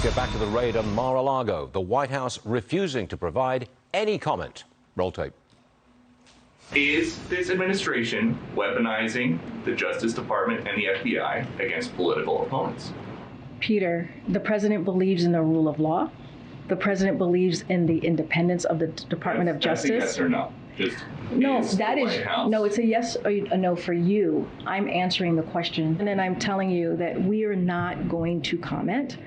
Let's get back to the raid on Mar-a-Lago. The White House refusing to provide any comment. Roll tape. Is this administration weaponizing the Justice Department and the FBI against political opponents? Peter, the president believes in the rule of law. The president believes in the independence of the Department of Justice. That's a yes or no? No, that is no. It's a yes or a no for you. I'm answering the question, and then I'm telling you that we are not going to comment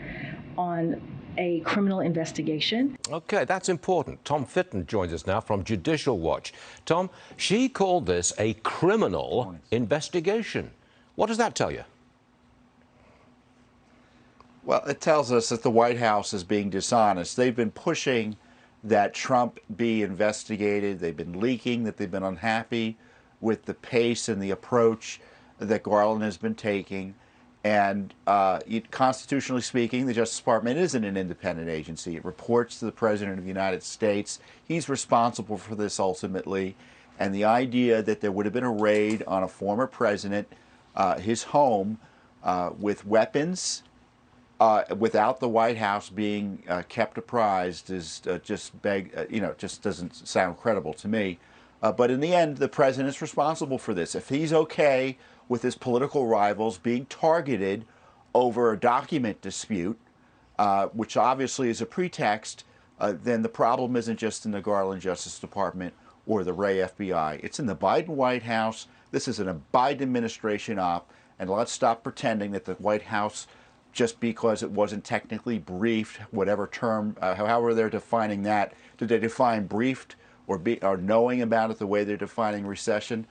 on a criminal investigation. Okay, that's important. Tom Fitton joins us now from Judicial Watch. Tom, she called this a criminal investigation. What does that tell you? Well, it tells us that the White House is being dishonest. They've been pushing that Trump be investigated. They've been leaking that they've been unhappy with the pace and the approach that Garland has been taking. And constitutionally speaking, the Justice Department isn't an independent agency. It reports to the President of the United States. He's responsible for this ultimately. And the idea that there would have been a raid on a former president, his home, with weapons, without the White House being kept apprised is just doesn't sound credible to me. But in the end, the president is responsible for this. If he's okay with his political rivals being targeted over a document dispute, which obviously is a pretext, then the problem isn't just in the Garland Justice Department or the Wray FBI. It's in the Biden White House. This is a Biden administration op, and let's stop pretending that the White House, just because it wasn't technically briefed, whatever term, however they're defining that, did they define briefed or knowing about it the way they're defining recession?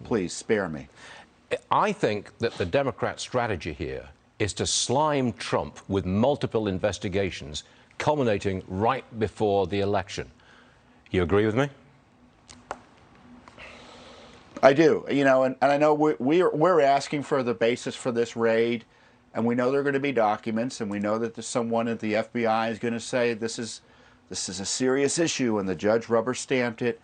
Please spare me. I think that the Democrat strategy here is to slime Trump with multiple investigations culminating right before the election. You agree with me? I do. And I know we're asking for the basis for this raid, and we know there are going to be documents, and we know that there's someone at the FBI is going to say this is a serious issue, and the judge rubber stamped it.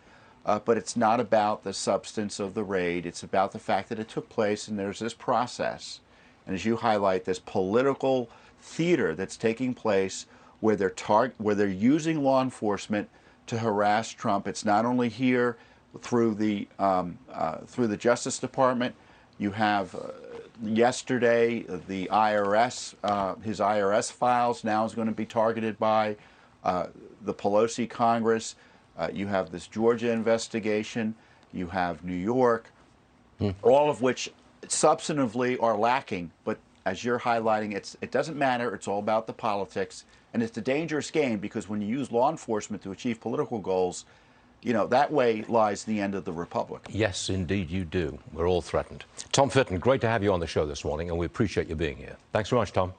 But it's not about the substance of the raid. It's about the fact that it took place, and there's this process. And as you highlight, this political theater that's taking place where they're using law enforcement to harass Trump. It's not only here through the Justice Department. You have yesterday the IRS, his IRS files now is going to be targeted by the Pelosi Congress. You have this Georgia investigation, you have New York, all of which substantively are lacking. But as you're highlighting, it doesn't matter. It's all about the politics. And it's a dangerous game because when you use law enforcement to achieve political goals, that way lies the end of the republic. Yes, indeed you do. We're all threatened. Tom Fitton, great to have you on the show this morning, and we appreciate you being here. Thanks so much, Tom.